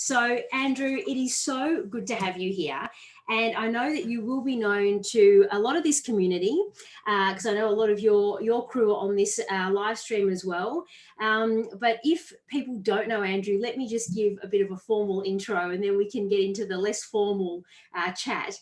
So, Andrew, it is so good to have you here. And I know that you will be known to a lot of this community because I know a lot of your crew are on this live stream as well. But if people don't know Andrew, let me just give a bit of a formal intro and then we can get into the less formal chat.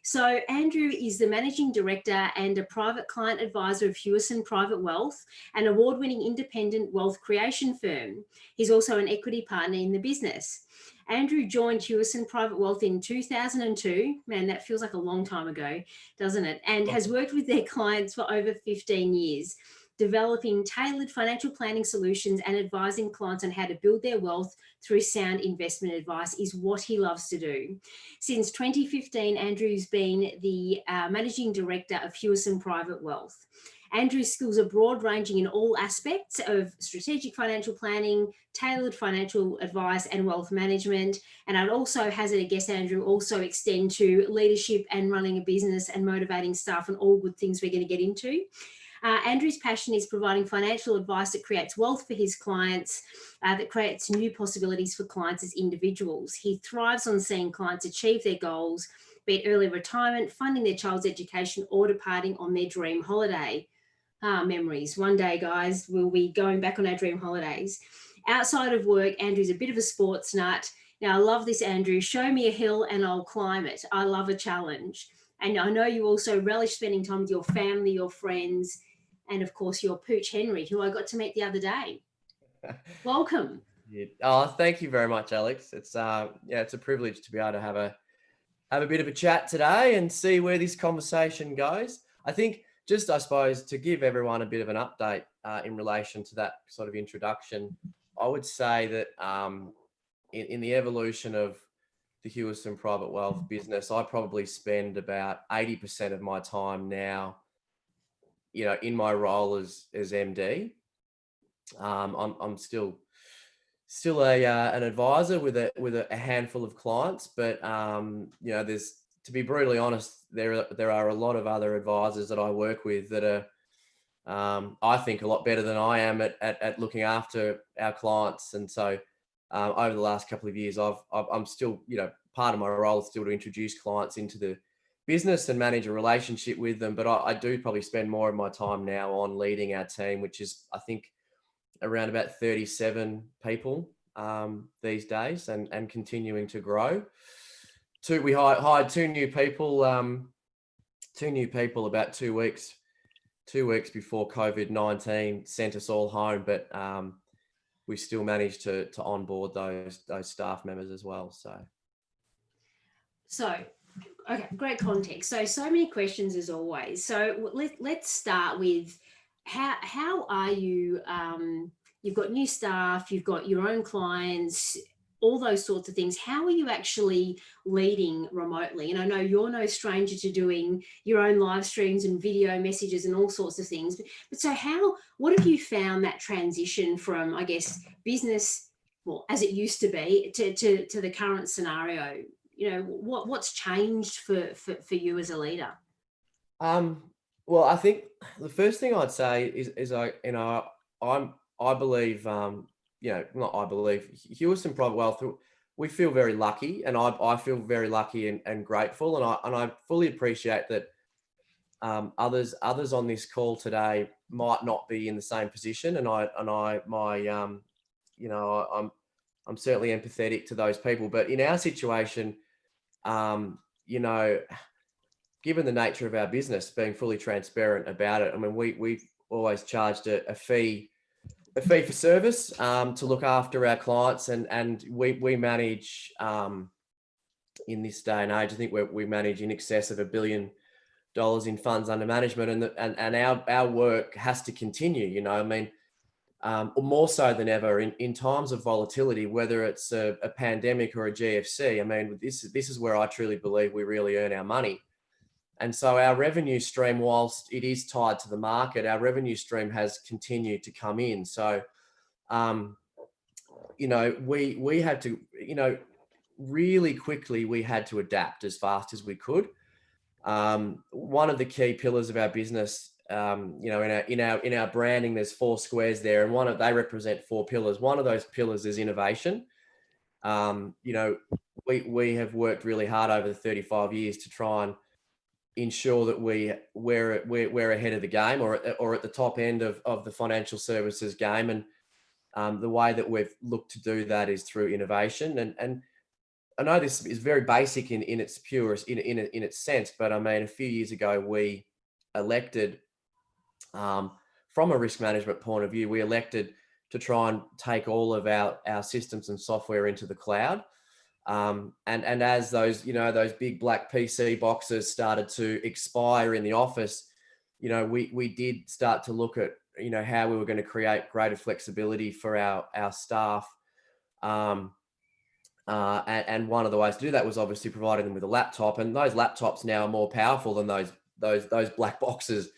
So Andrew is the Managing Director and a private client advisor of Hewison Private Wealth, an award-winning independent wealth creation firm. He's also an equity partner in the business. Andrew joined Hewison Private Wealth in 2002. Man, that feels like a long time ago, doesn't it? And has worked with their clients for over 15 years, developing tailored financial planning solutions and advising clients on how to build their wealth through sound investment advice is what he loves to do. Since 2015, Andrew's been the Managing Director of Hewison Private Wealth. Andrew's skills are broad-ranging in all aspects of strategic financial planning, tailored financial advice and wealth management. And I'd also hazard a guess, Andrew, also extend to leadership and running a business and motivating staff and all good things we're going to get into. Andrew's passion is providing financial advice that creates wealth for his clients, that creates new possibilities for clients as individuals. He thrives on seeing clients achieve their goals, be it early retirement, funding their child's education, or departing on their dream holiday. Memories. One day, guys, we'll be going back on our dream holidays. Outside of work, Andrew's a bit of a sports nut. Now, I love this, Andrew. Show me a hill and I'll climb it. I love a challenge. And I know you also relish spending time with your family, your friends, and of course, your pooch, Henry, who I got to meet the other day. Welcome. Yeah. Oh, thank you very much, Alex. It's it's a privilege to be able to have a bit of a chat today and see where this conversation goes. I think just, I suppose, to give everyone a bit of an update in relation to that sort of introduction, I would say that in the evolution of the Hewison Private Wealth business, I probably spend about 80% of my time now, in my role as MD. I'm still an advisor with a handful of clients, but there's, to be brutally honest, there are a lot of other advisors that I work with that are, I think, a lot better than I am at looking after our clients. And so over the last couple of years, I'm still, part of my role is still to introduce clients into the business and manage a relationship with them. But I do probably spend more of my time now on leading our team, which is, I think, around about 37 people these days, and continuing to grow. We hired two new people about 2 weeks before COVID-19 sent us all home, but we still managed to onboard those staff members as well. So, okay, great context. So many questions as always. So let's start with how are you? You've got new staff, you've got your own clients, all those sorts of things. How are you actually leading remotely? And I know you're no stranger to doing your own live streams and video messages and all sorts of things. But so what have you found that transition from, I guess, business, well, as it used to be, to the current scenario? What's changed for you as a leader? Well, I think the first thing I'd say is I believe, not I believe, Hewison Private Wealth, we feel very lucky, and I feel very lucky and grateful, and I fully appreciate that others on this call today might not be in the same position, and I'm certainly empathetic to those people. But in our situation, given the nature of our business, being fully transparent about it, I mean, we've always charged a fee for service to look after our clients, and we manage in this day and age, I think we manage in excess of $1 billion in funds under management, and our work has to continue. More so than ever in times of volatility, whether it's a pandemic or a GFC. I mean, this is where I truly believe we really earn our money. And so our revenue stream, whilst it is tied to the market, our revenue stream has continued to come in. So, we had to, really quickly, we had to adapt as fast as we could. One of the key pillars of our business, in our branding, there's 4 squares there, and they represent 4 pillars. One of those pillars is innovation. You know, we have worked really hard over the 35 years to try and ensure that we're ahead of the game, or at the top end of the financial services game. And the way that we've looked to do that is through innovation. And I know this is very basic in its purest, in its sense, but I mean, a few years ago, we elected, from a risk management point of view, we elected to try and take all of our systems and software into the cloud. And as those, those big black PC boxes started to expire in the office, we did start to look at, how we were going to create greater flexibility for our staff. And one of the ways to do that was obviously providing them with a laptop, and those laptops now are more powerful than those black boxes.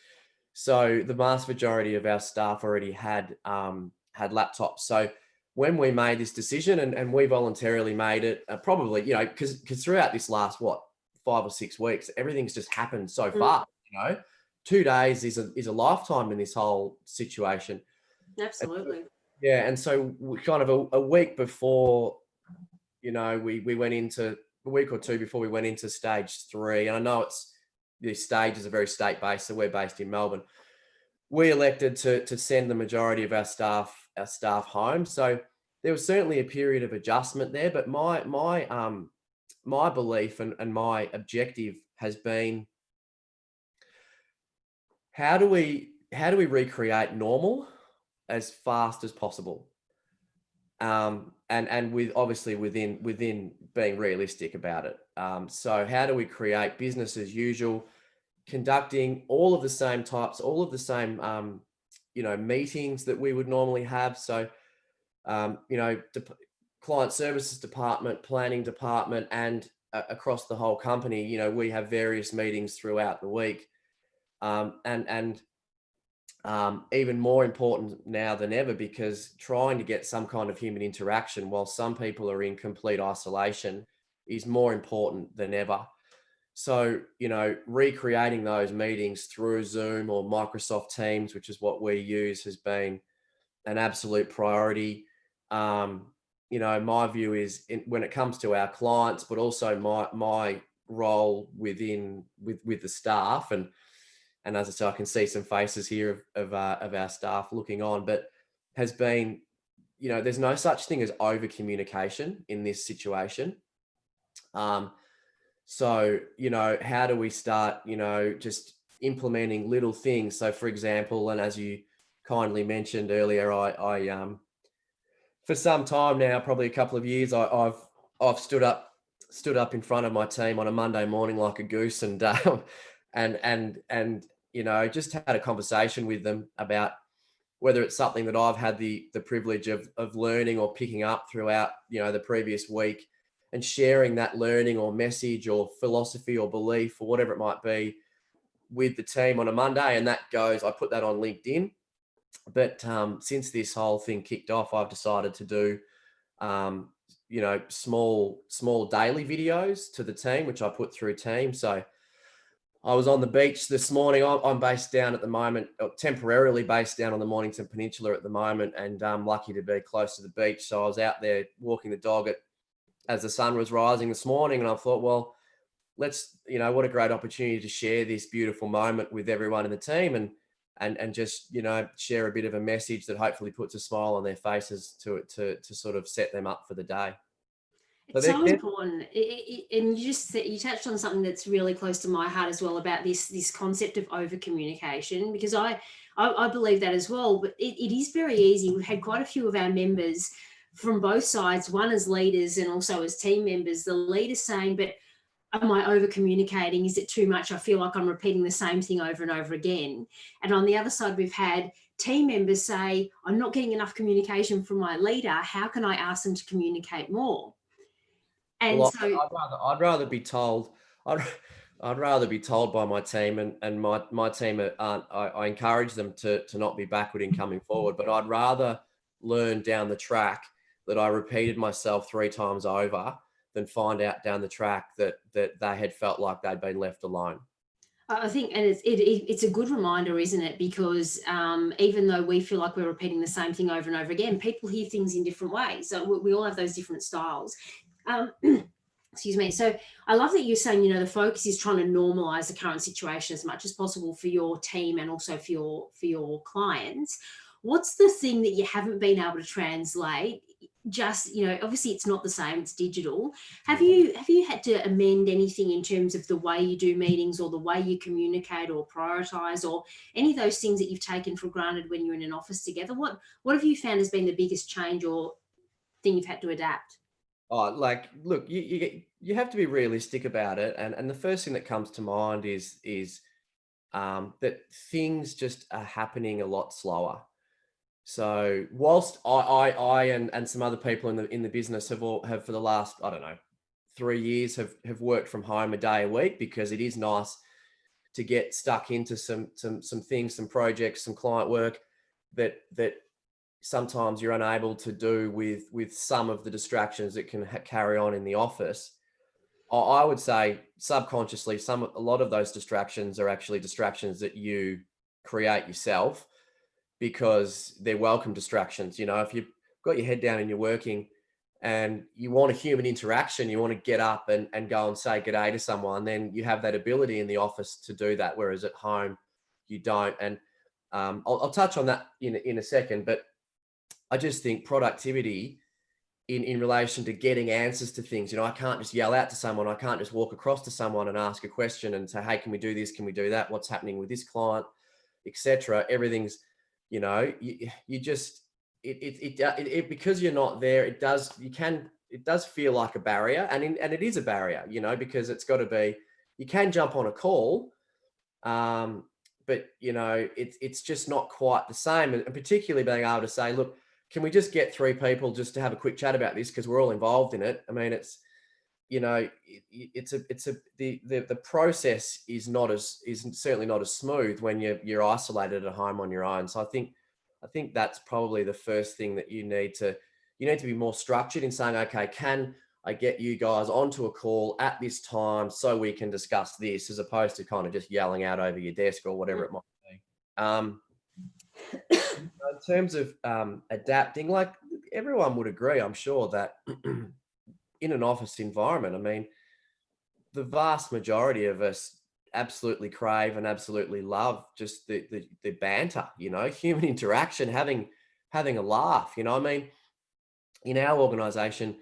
So the vast majority of our staff already had laptops. So when we made this decision, and we voluntarily made it, probably, because throughout this last 5 or 6 weeks, everything's just happened so fast. 2 days is a lifetime in this whole situation. Absolutely. Yeah, and so we kind of a week before, we went into a week or two before we went into stage 3, and I know the stages are very state based, so we're based in Melbourne. We elected to send the majority of our staff home. So there was certainly a period of adjustment there, but my belief and my objective has been, how do we recreate normal as fast as possible, and with obviously within being realistic about it. So how do we create business as usual, conducting all of the same meetings that we would normally have? So, client services department, planning department, and across the whole company, we have various meetings throughout the week. And even more important now than ever, because trying to get some kind of human interaction while some people are in complete isolation is more important than ever. So, recreating those meetings through Zoom or Microsoft Teams, which is what we use, has been an absolute priority. My view is, when it comes to our clients, but also my role with the staff, and as I say, I can see some faces here of our staff looking on, but has been, there's no such thing as over communication in this situation. So, how do we start, just implementing little things? So, for example, and as you kindly mentioned earlier, I for some time now, probably a couple of years, I've stood up in front of my team on a Monday morning like a goose, and just had a conversation with them about whether it's something that I've had the privilege of learning or picking up throughout, the previous week, and sharing that learning or message or philosophy or belief or whatever it might be with the team on a Monday. And I put that on LinkedIn. But since this whole thing kicked off, I've decided to do, small daily videos to the team, which I put through Teams. So I was on the beach this morning. I'm based down at the moment, temporarily based down on the Mornington Peninsula at the moment, and I'm lucky to be close to the beach. So I was out there walking the dog as the sun was rising this morning, and I thought, well, let's, what a great opportunity to share this beautiful moment with everyone in the team, and just, share a bit of a message that hopefully puts a smile on their faces to sort of set them up for the day. It's so important. And you touched on something that's really close to my heart as well, about this concept of over communication, because I believe that as well. But it is very easy. We've had quite a few of our members from both sides, one as leaders and also as team members. The leaders saying, but am I over communicating? Is it too much? I feel like I'm repeating the same thing over and over again. And on the other side, we've had team members say, I'm not getting enough communication from my leader. How can I ask them to communicate more? And well, so I'd rather be told. I'd rather be told by my team, and my team aren't. I encourage them to not be backward in coming forward, but I'd rather learn down the track that I repeated myself 3 times over than find out down the track that they had felt like they'd been left alone. I think, and it's a good reminder, isn't it? Because even though we feel like we're repeating the same thing over and over again, people hear things in different ways. So we all have those different styles. Um, excuse me. So I love that you're saying, the focus is trying to normalize the current situation as much as possible for your team and also for your clients. What's the thing that you haven't been able to translate? Just, obviously it's not the same, it's digital. Have you had to amend anything in terms of the way you do meetings or the way you communicate or prioritize, or any of those things that you've taken for granted when you're in an office together? What have you found has been the biggest change or thing you've had to adapt? Oh, like, look, you have to be realistic about it, and the first thing that comes to mind is that things just are happening a lot slower. So whilst I and some other people in the business have for the last, I don't know, 3 years have worked from home a day a week, because it is nice to get stuck into some things, some projects, some client work that sometimes you're unable to do with some of the distractions that can carry on in the office. I would say subconsciously, a lot of those distractions are actually distractions that you create yourself, because they're welcome distractions. If you've got your head down and you're working and you want a human interaction, you want to get up and go and say good day to someone, then you have that ability in the office to do that. Whereas at home, you don't. And I'll touch on that in a second, but I just think productivity in relation to getting answers to things, I can't just yell out to someone. I can't just walk across to someone and ask a question and say, hey, can we do this? Can we do that? What's happening with this client, etc. Everything's, you just, because you're not there, it does feel like a barrier, and it is a barrier, because it's got to be, you can jump on a call, but it's just not quite the same. And particularly being able to say, look, can we just get 3 people just to have a quick chat about this, because we're all involved in it. I mean, it's, the process is certainly not as smooth when you're isolated at home on your own. So I think that's probably the first thing that you need to be more structured in saying, okay, can I get you guys onto a call at this time so we can discuss this, as opposed to kind of just yelling out over your desk or whatever it might be. In terms of adapting, like, everyone would agree, I'm sure, that in an office environment, I mean, the vast majority of us absolutely crave and absolutely love just the banter, human interaction, having a laugh. I mean, in our organization,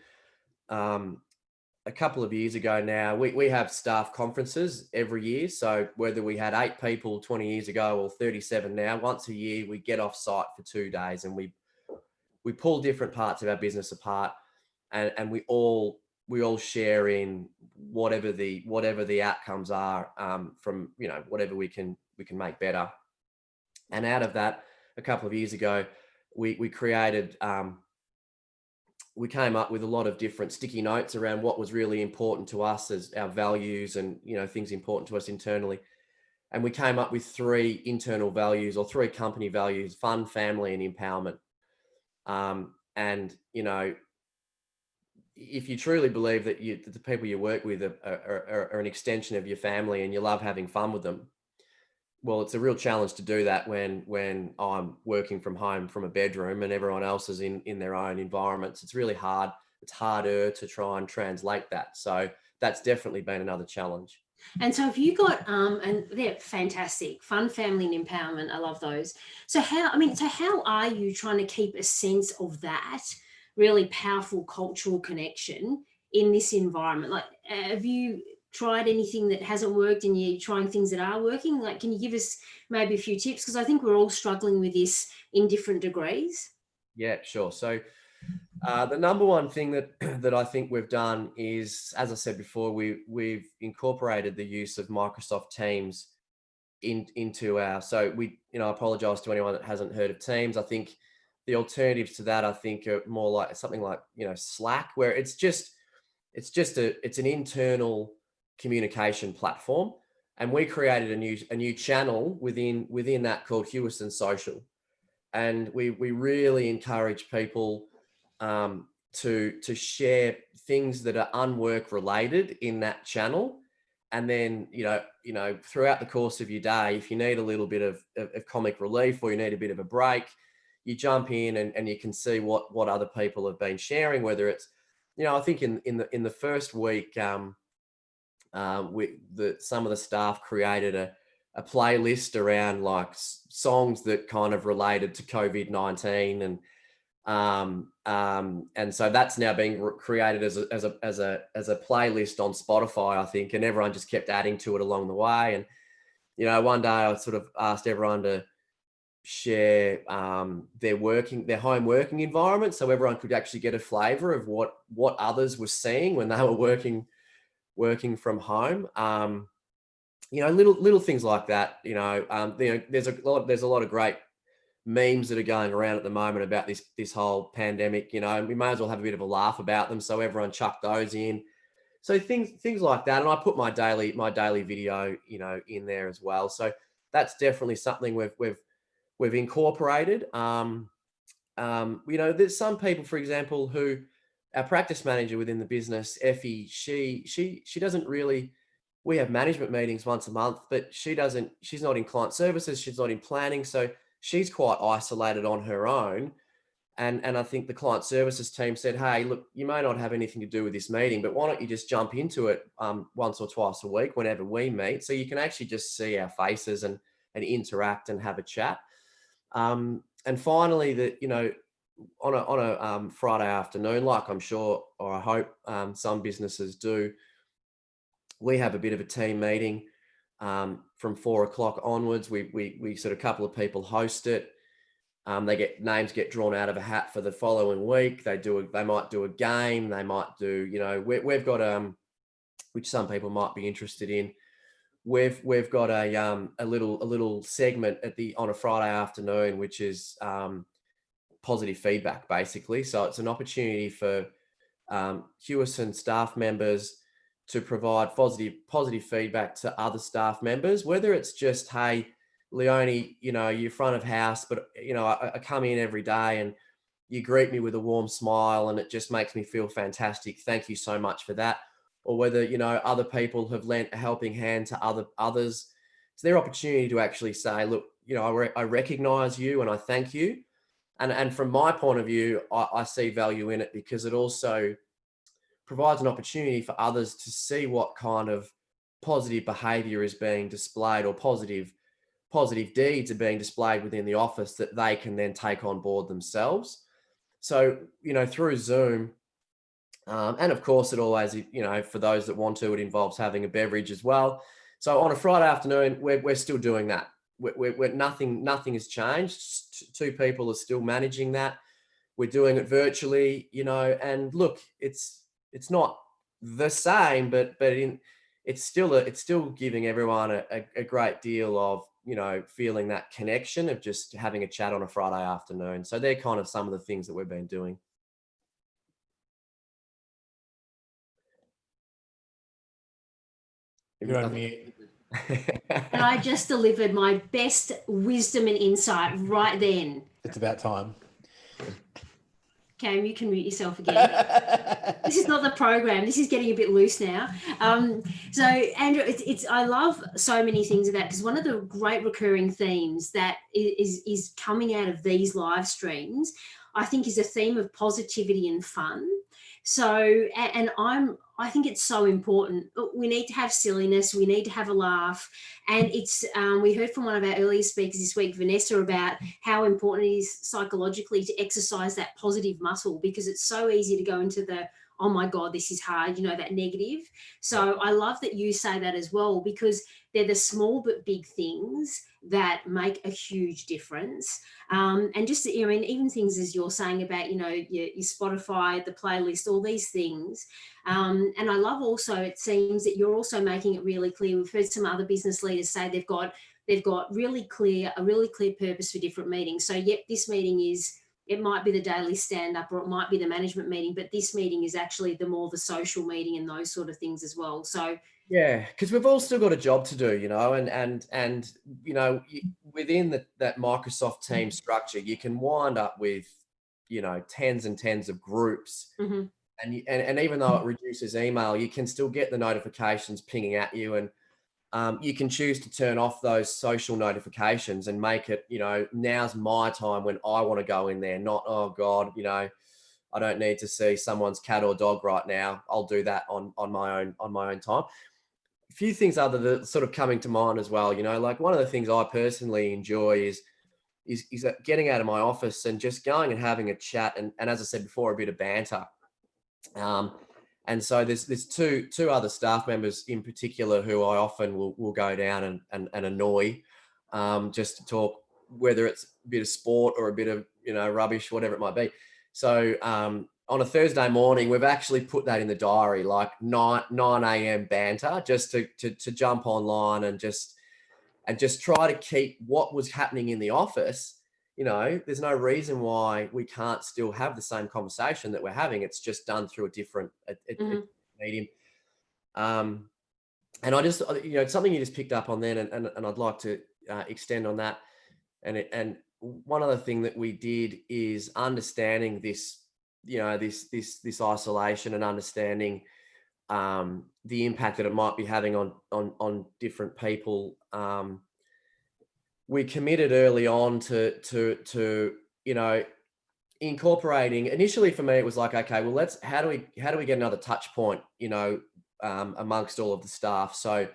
a couple of years ago now, we have staff conferences every year. So whether we had 8 people 20 years ago or 37 now, once a year we get off site for 2 days, and we pull different parts of our business apart, and we all share in whatever the outcomes are, from whatever we can make better. And out of that, a couple of years ago, we created, we came up with a lot of different sticky notes around what was really important to us as our values, and things important to us internally. And we came up with 3 internal values, or 3 company values: fun, family, and empowerment. And if you truly believe that the people you work with are an extension of your family, and you love having fun with them, well, it's a real challenge to do that when I'm working from home from a bedroom and everyone else is in their own environments. It's really hard. It's harder to try and translate that. So that's definitely been another challenge. And so have you got, and they're fantastic, fun, family, and empowerment. I love those. So how are you trying to keep a sense of that really powerful cultural connection in this environment? Like, have you tried anything that hasn't worked and you're trying things that are working? Like, can you give us maybe a few tips? Because I think we're all struggling with this in different degrees. Yeah, sure. So the number one thing that that I think we've done is, as I said before, we've incorporated the use of Microsoft Teams into our. So I apologize to anyone that hasn't heard of Teams. I think the alternatives to that, I think, are more like something like Slack, where it's an internal communication platform, and we created a new channel within that called Hewison Social, and we really encourage people to share things that are unwork related in that channel, And then, throughout the course of your day, if you need a little bit of comic relief or you need a bit of a break, you jump in and you can see what other people have been sharing, whether it's, I think in the first week, some of the staff created a playlist around like songs that kind of related to COVID-19, and so that's now being created as a playlist on Spotify, I think, and everyone just kept adding to it along the way. And one day I sort of asked everyone to share their home working environment, so everyone could actually get a flavour of what others were seeing when they were working from home. Little things like that. There's a lot of great memes that are going around at the moment about this whole pandemic. We may as well have a bit of a laugh about them, so everyone chucked those in. So things like that, and I put my daily video in there as well. So that's definitely something we've incorporated. There's some people, for example, who our practice manager within the business, Effie, she doesn't really. We have management meetings once a month, but she's not in client services, she's not in planning, so she's quite isolated on her own. And I think the client services team said, hey, look, you may not have anything to do with this meeting, but why don't you just jump into it once or twice a week whenever we meet, so you can actually just see our faces and interact and have a chat. And finally, that on a Friday afternoon, like I'm sure, or I hope some businesses do, we have a bit of a team meeting from 4 o'clock onwards. We sort of, a couple of people host it. Names get drawn out of a hat for the following week. They might do a game. They might do, we've got which some people might be interested in. We've got a little segment on a Friday afternoon, which is positive feedback, basically. So it's an opportunity for Hewison staff members to provide positive feedback to other staff members, whether it's just, hey, Leonie, you're front of house, but I come in every day and you greet me with a warm smile and it just makes me feel fantastic. Thank you so much for that. Or whether, other people have lent a helping hand to others. It's their opportunity to actually say, look, I recognize you and I thank you. And from my point of view, I see value in it, because it also provides an opportunity for others to see what kind of positive behavior is being displayed, or positive deeds are being displayed within the office that they can then take on board themselves. So, through Zoom, and of course it always, for those that want to, it involves having a beverage as well. So on a Friday afternoon, we're still doing that. We're nothing has changed. Two people are still managing that. We're doing it virtually, and look, it's not the same, but it's still giving everyone a great deal of, feeling that connection of just having a chat on a Friday afternoon. So they're kind of some of the things that we've been doing. You're on mute. And I just delivered my best wisdom and insight right then. It's about time. Cam, you can mute yourself again. This is not the program. This is getting a bit loose now. So, Andrew, I love so many things of that, because one of the great recurring themes that is coming out of these live streams, I think, is a theme of positivity and fun. So, and I think it's so important. We need to have silliness. We need to have a laugh. And it's, we heard from one of our earlier speakers this week, Vanessa, about how important it is psychologically to exercise that positive muscle, because it's so easy to go into the, oh my God, this is hard, that negative. So I love that you say that as well, because they're the small but big things that make a huge difference. And just, even things as you're saying about, your Spotify, the playlist, all these things. And I love also, it seems that you're also making it really clear. We've heard some other business leaders say they've got a really clear purpose for different meetings. So yep, this meeting is, it might be the daily stand-up, or it might be the management meeting, but this meeting is actually the social meeting and those sort of things as well. So yeah, because we've all still got a job to do, and within that Microsoft Teams structure, you can wind up with, tens and tens of groups. Mm-hmm. And even though it reduces email, you can still get the notifications pinging at you, and you can choose to turn off those social notifications and make it, now's my time when I want to go in there, not, oh God, I don't need to see someone's cat or dog right now. I'll do that on my own time. A few things other that sort of coming to mind as well, like one of the things I personally enjoy is getting out of my office and just going and having a chat. And as I said before, a bit of banter. And so there's two other staff members in particular who I often will go down and annoy, just to talk, whether it's a bit of sport or a bit of, rubbish, whatever it might be. So on a Thursday morning, we've actually put that in the diary, like 9 a.m. banter, just to jump online and just try to keep what was happening in the office. There's no reason why we can't still have the same conversation that we're having. It's just done through a different medium. And I just, something you just picked up on then, and I'd like to extend on that. And one other thing that we did is understanding this, this isolation, and understanding the impact that it might be having on different people. We committed early on to incorporating. Initially for me, it was like, okay, well, how do we get another touch point, amongst all of the staff. So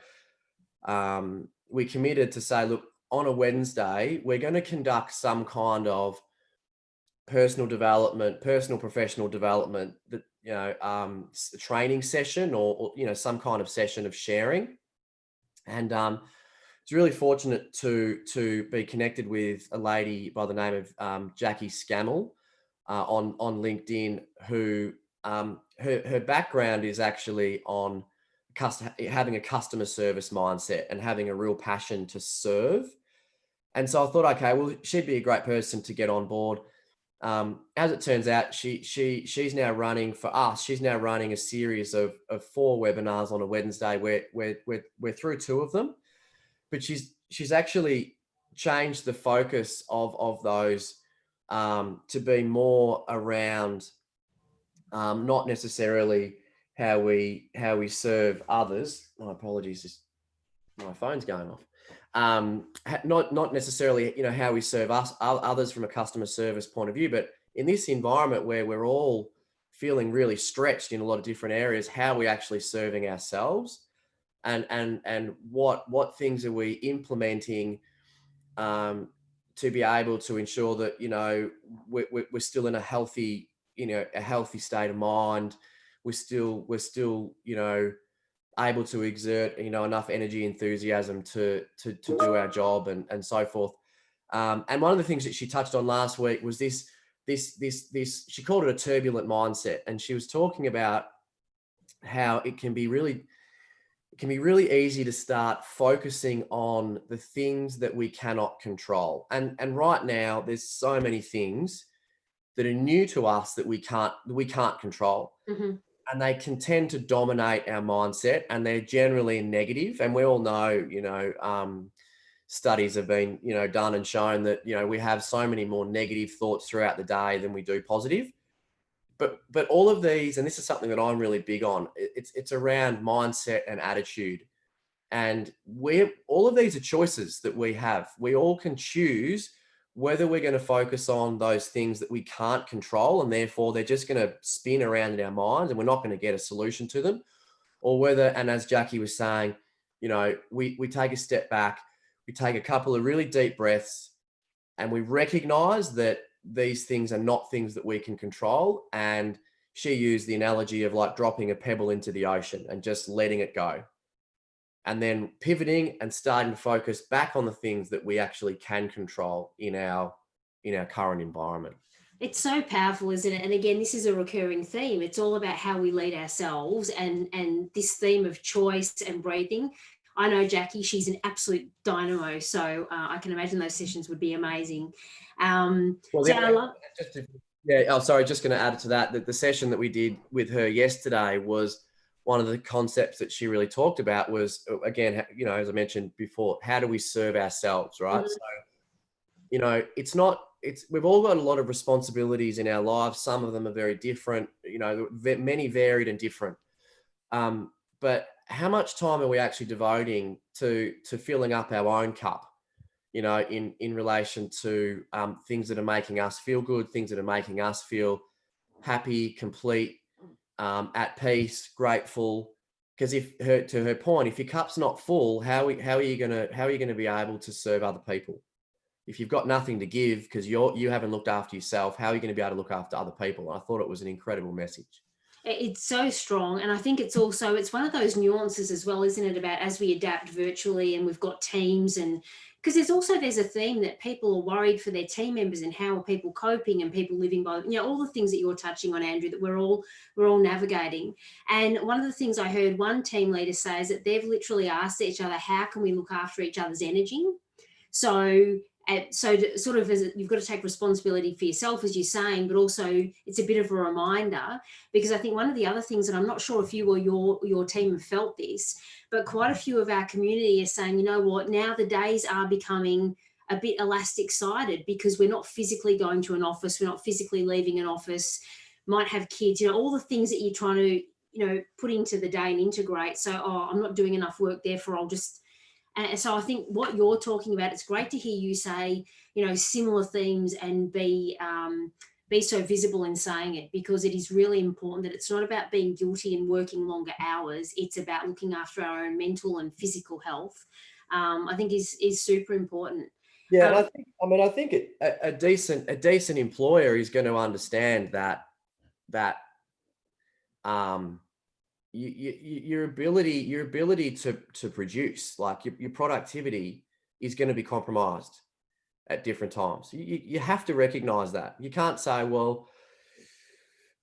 we committed to say, look, on a Wednesday, we're going to conduct some kind of personal professional development, that, training session or some kind of session of sharing. And it's really fortunate to be connected with a lady by the name of Jackie Scammell on LinkedIn, who her background is actually on having a customer service mindset and having a real passion to serve. And so I thought, okay, well, she'd be a great person to get on board. As it turns out, she's now running for us. She's now running a series of 4 webinars on a Wednesday. We're through 2 of them, but she's actually changed the focus of those to be more around not necessarily how we serve others. My apologies, my phone's going off. Not necessarily, how we serve others from a customer service point of view, but in this environment where we're all feeling really stretched in a lot of different areas, how are we actually serving ourselves, and what things are we implementing to be able to ensure that we're still in a healthy state of mind. We're still able to exert enough energy, enthusiasm to do our job, and so forth. And one of the things that she touched on last week was this she called it a turbulent mindset, and she was talking about how it can be really easy to start focusing on the things that we cannot control. And right now there's so many things that are new to us that we can't control. Mm-hmm. And they can tend to dominate our mindset, and they're generally negative. And we all know, studies have been, done and shown that, we have so many more negative thoughts throughout the day than we do positive. But all of these, and this is something that I'm really big on, it's around mindset and attitude. And all of these are choices that we have. We all can choose whether we're going to focus on those things that we can't control, and therefore they're just going to spin around in our minds and we're not going to get a solution to them, or whether, and as Jackie was saying, we take a step back, we take a couple of really deep breaths, and we recognize that these things are not things that we can control. And she used the analogy of like dropping a pebble into the ocean and just letting it go, and then pivoting and starting to focus back on the things that we actually can control in our current environment. It's so powerful, isn't it? And again, this is a recurring theme. It's all about how we lead ourselves, and this theme of choice and breathing. I know Jackie, she's an absolute dynamo. So I can imagine those sessions would be amazing. Just going to add to that the session that we did with her yesterday was one of the concepts that she really talked about was, again, as I mentioned before, how do we serve ourselves, right? Mm-hmm. So, it's not we've all got a lot of responsibilities in our lives. Some of them are very different, many varied and different. But how much time are we actually devoting to filling up our own cup, in relation to things that are making us feel good, things that are making us feel happy, complete, at peace, grateful. Because to her point, if your cup's not full, how are you gonna be able to serve other people? If you've got nothing to give because you haven't looked after yourself, how are you going to be able to look after other people? And I thought it was an incredible message. It's so strong. And I think it's one of those nuances as well, isn't it, about as we adapt virtually and we've got teams, and because there's a theme that people are worried for their team members and how are people coping and people living by, all the things that you're touching on, Andrew, that we're all navigating. And one of the things I heard one team leader say is that they've literally asked each other, how can we look after each other's energy? So you've got to take responsibility for yourself, as you're saying, but also it's a bit of a reminder, because I think one of the other things, and I'm not sure if you or your team have felt this, but quite a few of our community are saying, you know what, now the days are becoming a bit elastic sided because we're not physically going to an office, we're not physically leaving an office, might have kids, all the things that you're trying to, put into the day and integrate. So, I'm not doing enough work, therefore I'll just. And so I think what you're talking about, it's great to hear you say, similar themes and be so visible in saying it, because it is really important that it's not about being guilty and working longer hours. It's about looking after our own mental and physical health. I think is super important. Yeah, and I think a decent employer is going to understand that your ability to produce, like your productivity, is going to be compromised at different times. You have to recognize that. You can't say, well,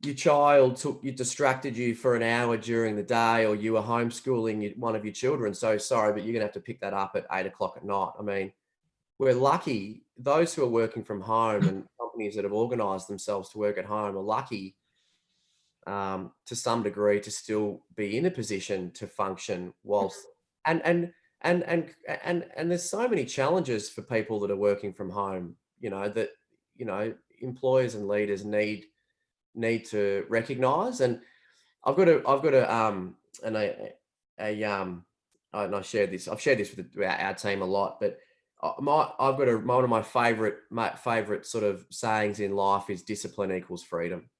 your child distracted you for an hour during the day, or you were homeschooling one of your children. So sorry, but you're going to have to pick that up at 8 o'clock at night. I mean, we're lucky. Those who are working from home and companies that have organized themselves to work at home are lucky, to some degree, to still be in a position to function whilst and there's so many challenges for people that are working from home, that employers and leaders need to recognize. And I've got and I've shared this with our team a lot, but one of my favorite sort of sayings in life is discipline equals freedom.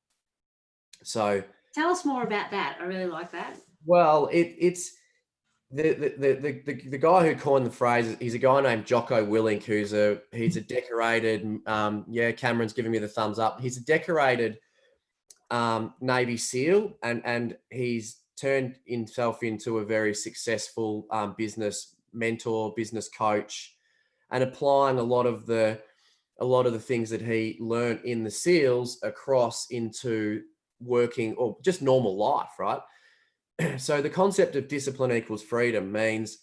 So tell us more about that. I really like that. Well, it's the guy who coined the phrase. He's a guy named Jocko Willink, he's a decorated. Cameron's giving me the thumbs up. He's a decorated Navy SEAL, and he's turned himself into a very successful business mentor, business coach, and applying a lot of the things that he learned in the SEALs across into working or just normal life, right? So the concept of discipline equals freedom means,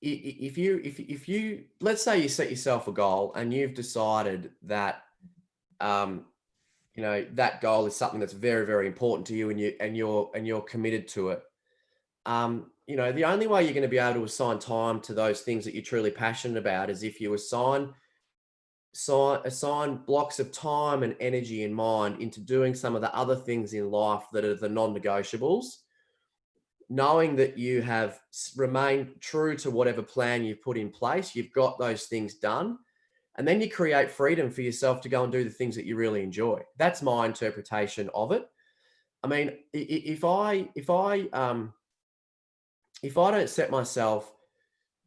if you let's say you set yourself a goal and you've decided that that goal is something that's very, very important to you, and you're committed to it. The only way you're going to be able to assign time to those things that you're truly passionate about is if you assign blocks of time and energy and mind into doing some of the other things in life that are the non-negotiables, knowing that you have remained true to whatever plan you've put in place, you've got those things done, and then you create freedom for yourself to go and do the things that you really enjoy. That's my interpretation of it. I mean, if I don't set myself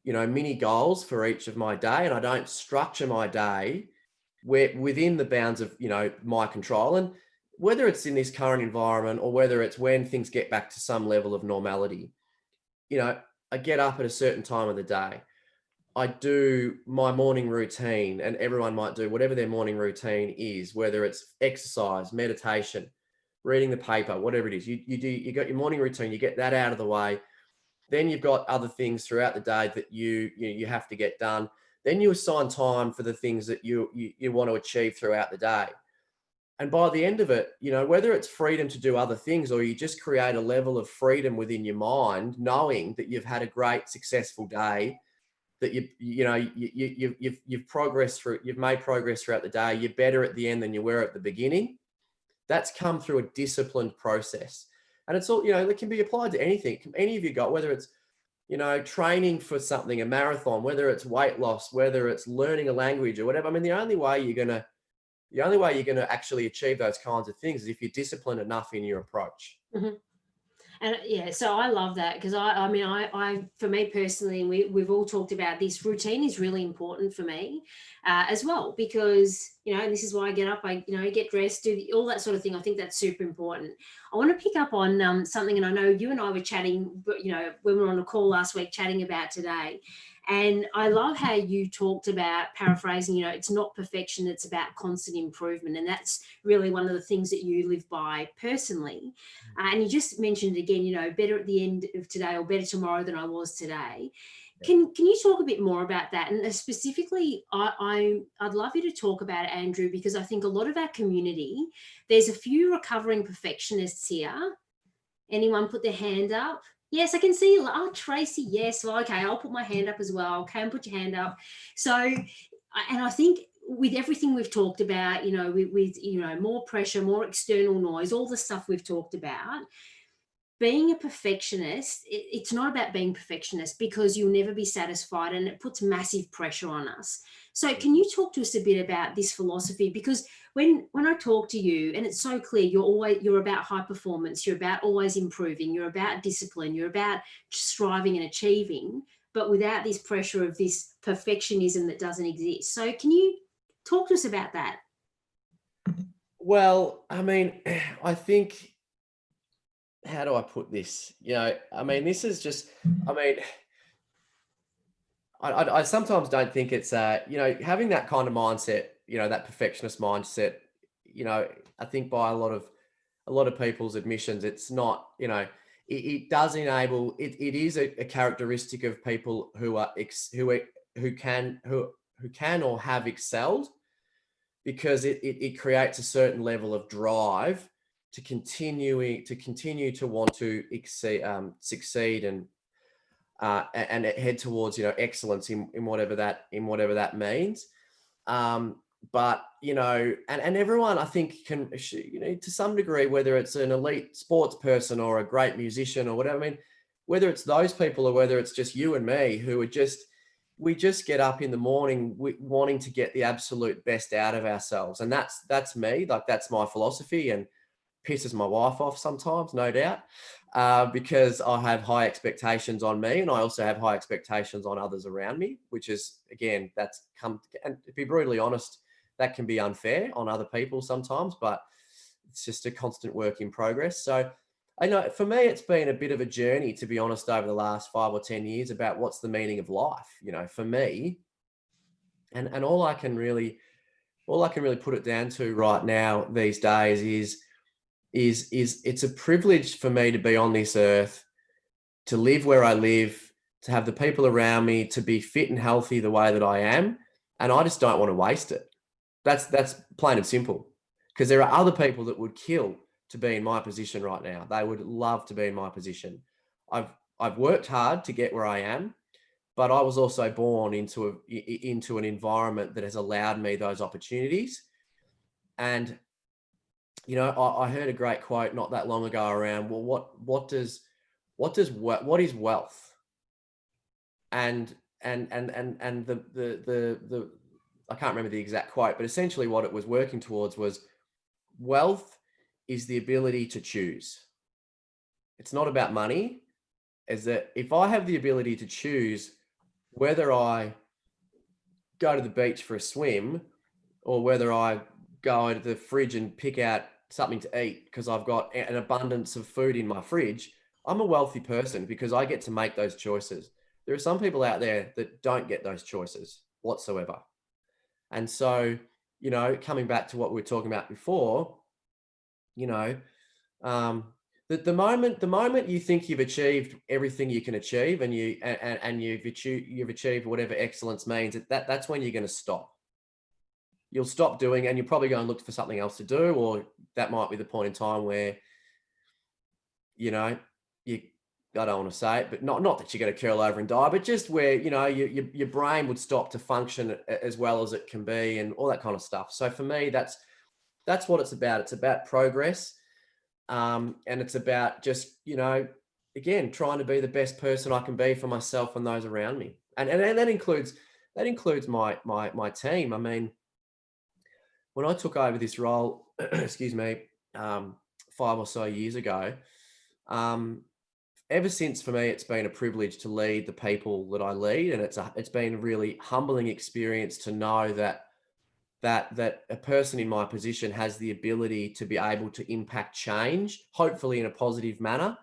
mini goals for each of my day, and I don't structure my day within the bounds of, my control, and whether it's in this current environment or whether it's when things get back to some level of normality, I get up at a certain time of the day. I do my morning routine, and everyone might do whatever their morning routine is, whether it's exercise, meditation, reading the paper, whatever it is. You got your morning routine, you get that out of the way. Then you've got other things throughout the day that you have to get done. Then you assign time for the things that you want to achieve throughout the day. And by the end of it, whether it's freedom to do other things, or you just create a level of freedom within your mind, knowing that you've had a great, successful day, that you've progressed through, you've made progress throughout the day. You're better at the end than you were at the beginning. That's come through a disciplined process. And it's all, it can be applied to anything. Any of you got, whether it's, training for something, a marathon, whether it's weight loss, whether it's learning a language or whatever. I mean, the only way you're going to actually achieve those kinds of things is if you're disciplined enough in your approach. Mm-hmm. And yeah, so I love that, because I for me personally, and we've all talked about this, routine is really important for me as well, because, and this is why I get up, I get dressed, do all that sort of thing. I think that's super important. I want to pick up on something, and I know you and I were chatting, when we were on a call last week chatting about today. And I love how you talked about, paraphrasing, it's not perfection, it's about constant improvement. And that's really one of the things that you live by personally. And you just mentioned it again, better at the end of today or better tomorrow than I was today. Can you talk a bit more about that? And specifically, I'd love you to talk about it, Andrew, because I think a lot of our community, there's a few recovering perfectionists here. Anyone put their hand up? Yes, I can see you. Oh, Tracy, yes. Well, okay, I'll put my hand up as well. Can put your hand up. So, and I think with everything we've talked about, with more pressure, more external noise, all the stuff we've talked about, being a perfectionist, it's not about being perfectionist, because you'll never be satisfied, and it puts massive pressure on us. So can you talk to us a bit about this philosophy? Because when I talk to you, and it's so clear, you're about high performance, you're about always improving, you're about discipline, you're about striving and achieving, but without this pressure of this perfectionism that doesn't exist. So can you talk to us about that? Well, I mean, I think, how do I put this? This is just, I sometimes don't think it's, having that kind of mindset, that perfectionist mindset, I think by a lot of people's admissions, it's not, it does enable, it is a characteristic of people who can or have excelled, because it creates a certain level of drive to continue to want to succeed and head towards excellence in whatever that means. But and everyone, I think, can, to some degree, whether it's an elite sports person or a great musician or whatever, I mean, whether it's those people or whether it's just you and me who are we just get up in the morning wanting to get the absolute best out of ourselves. And that's me, like, that's my philosophy, and pisses my wife off sometimes, no doubt, because I have high expectations on me, and I also have high expectations on others around me, which is, again, and to be brutally honest, that can be unfair on other people sometimes, but it's just a constant work in progress. So I know for me, it's been a bit of a journey, to be honest, over the last 5 or 10 years, about what's the meaning of life, for me. And all I can really put it down to right now these days is it's a privilege for me to be on this earth, to live where I live, to have the people around me, to be fit and healthy the way that I am. And I just don't want to waste it. That's plain and simple, because there are other people that would kill to be in my position right now. They would love to be in my position. I've worked hard to get where I am, but I was also born into an environment that has allowed me those opportunities. And I heard a great quote not that long ago around, well, what is wealth? And the I can't remember the exact quote, but essentially what it was working towards was, wealth is the ability to choose. It's not about money. Is that if I have the ability to choose whether I go to the beach for a swim, or whether I go to the fridge and pick out something to eat because I've got an abundance of food in my fridge, I'm a wealthy person because I get to make those choices. There are some people out there that don't get those choices whatsoever. And so, coming back to what we were talking about before, the moment you think you've achieved everything you can achieve, and you've achieved whatever excellence means, that's when you're going to stop. You'll stop doing, and you'll probably go and look for something else to do, or that might be the point in time where, I don't want to say it, but not that you're going to curl over and die, but just where, you know, your brain would stop to function as well as it can be and all that kind of stuff. So for me, that's what it's about. It's about progress. And it's about just, you know, again, trying to be the best person I can be for myself and those around me. And that includes my team. I mean, when I took over this role, excuse me, 5 or so years ago, um, ever since, for me, it's been a privilege to lead the people that I lead, and it's been a really humbling experience to know that a person in my position has the ability to be able to impact change, hopefully in a positive manner,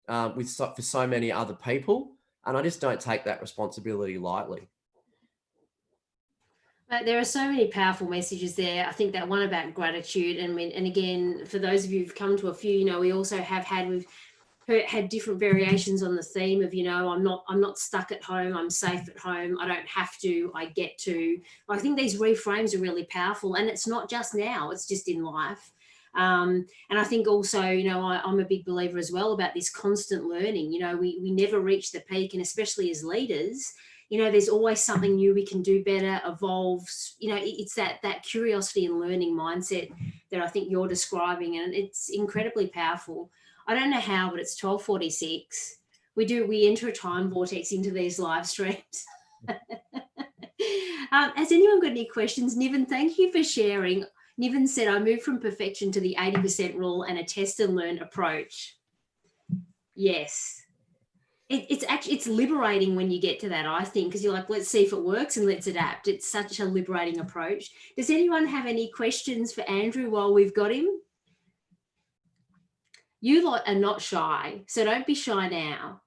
for so many other people, and I just don't take that responsibility lightly. There are so many powerful messages there. I think that one about gratitude, and again, for those of you who've come to a few, you know, we also have we've had different variations on the theme of, you know, I'm not stuck at home, I'm safe at home, I don't have to, I get to. I think these reframes are really powerful, and it's not just now, it's just in life. And I think also, you know, I'm a big believer as well about this constant learning. You know, we never reach the peak, and especially as leaders, you know, there's always something new we can do better, evolves. You know, it's that curiosity and learning mindset that I think you're describing, and it's incredibly powerful. I don't know how, but it's 12:46. We enter a time vortex into these live streams. Has anyone got any questions? Niven, thank you for sharing. Niven said, I moved from perfection to the 80% rule and a test and learn approach. Yes. It's liberating when you get to that, I think, because you're like, let's see if it works and let's adapt. It's such a liberating approach. Does anyone have any questions for Andrew while we've got him? You lot are not shy, so don't be shy now.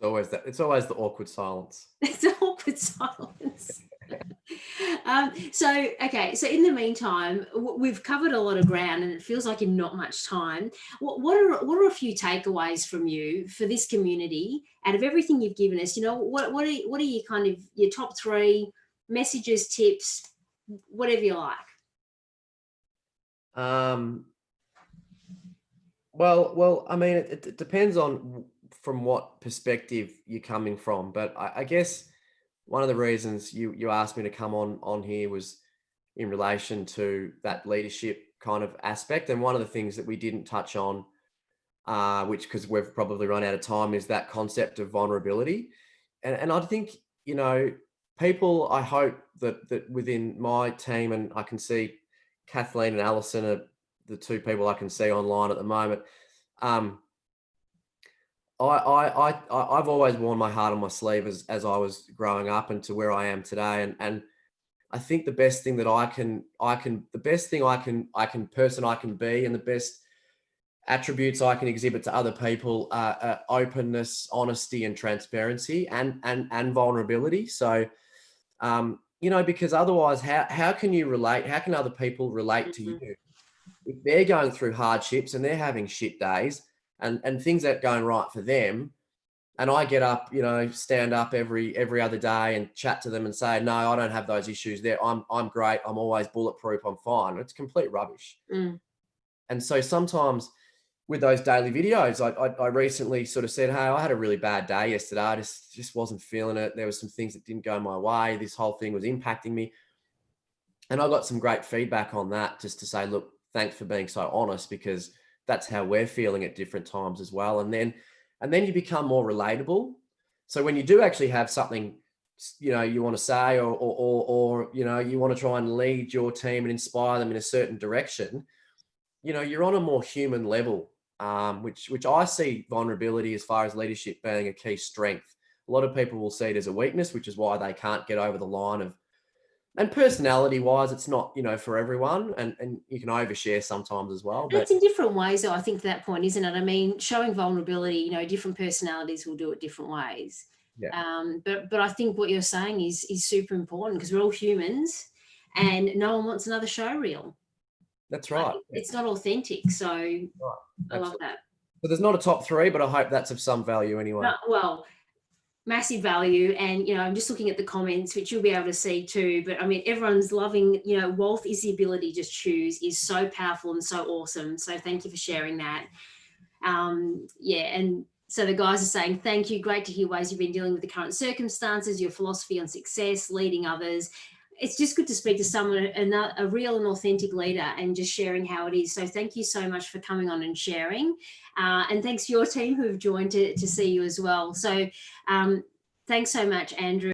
It's always the awkward silence. It's an awkward silence. So in the meantime, we've covered a lot of ground, and it feels like in not much time. What are a few takeaways from you for this community out of everything you've given us? You know, what are your kind of your top 3 messages, tips, whatever you like? Well, I mean, it depends on from what perspective you're coming from, but I guess one of the reasons you asked me to come on here was in relation to that leadership kind of aspect. And one of the things that we didn't touch on, which, because we've probably run out of time, is that concept of vulnerability. And I think, you know, people, I hope that within my team, and I can see Kathleen and Alison are the 2 people I can see online at the moment. I've always worn my heart on my sleeve as I was growing up and to where I am today. And I think the best thing that I can person I can be, and the best attributes I can exhibit to other people are openness, honesty, and transparency, and vulnerability. So, you know, because otherwise, how can you relate? How can other people relate to you if they're going through hardships and they're having shit days and things aren't going right for them? And I get up, you know, stand up every other day and chat to them and say, no, I don't have those issues there. I'm great. I'm always bulletproof. I'm fine. It's complete rubbish. And so sometimes with those daily videos, I recently sort of said, hey, I had a really bad day yesterday. I just wasn't feeling it. There were some things that didn't go my way. This whole thing was impacting me. And I got some great feedback on that, just to say, look, thanks for being so honest, because that's how we're feeling at different times as well. And then you become more relatable. So when you do actually have something, you know, you want to say, or you know, you want to try and lead your team and inspire them in a certain direction, you know, you're on a more human level, which I see vulnerability as far as leadership being a key strength. A lot of people will see it as a weakness, which is why they can't get over the line of, and personality wise, it's not, you know, for everyone, and you can overshare sometimes as well. But it's in different ways, though, I think, to that point, isn't it? I mean, showing vulnerability, you know, different personalities will do it different ways. Yeah. But I think what you're saying is super important, because we're all humans and no one wants another show reel. That's right. It's not authentic. So right. I love that. So there's not a top 3, but I hope that's of some value anyway. No, well, massive value. And, you know, I'm just looking at the comments, which you'll be able to see too. But I mean, everyone's loving, you know, wealth is the ability to choose is so powerful and so awesome. So thank you for sharing that. Yeah, and so the guys are saying, thank you. Great to hear ways you've been dealing with the current circumstances, your philosophy on success, leading others. It's just good to speak to someone, a real and authentic leader, and just sharing how it is. So thank you so much for coming on and sharing. And thanks to your team who have joined to see you as well. So thanks so much, Andrew.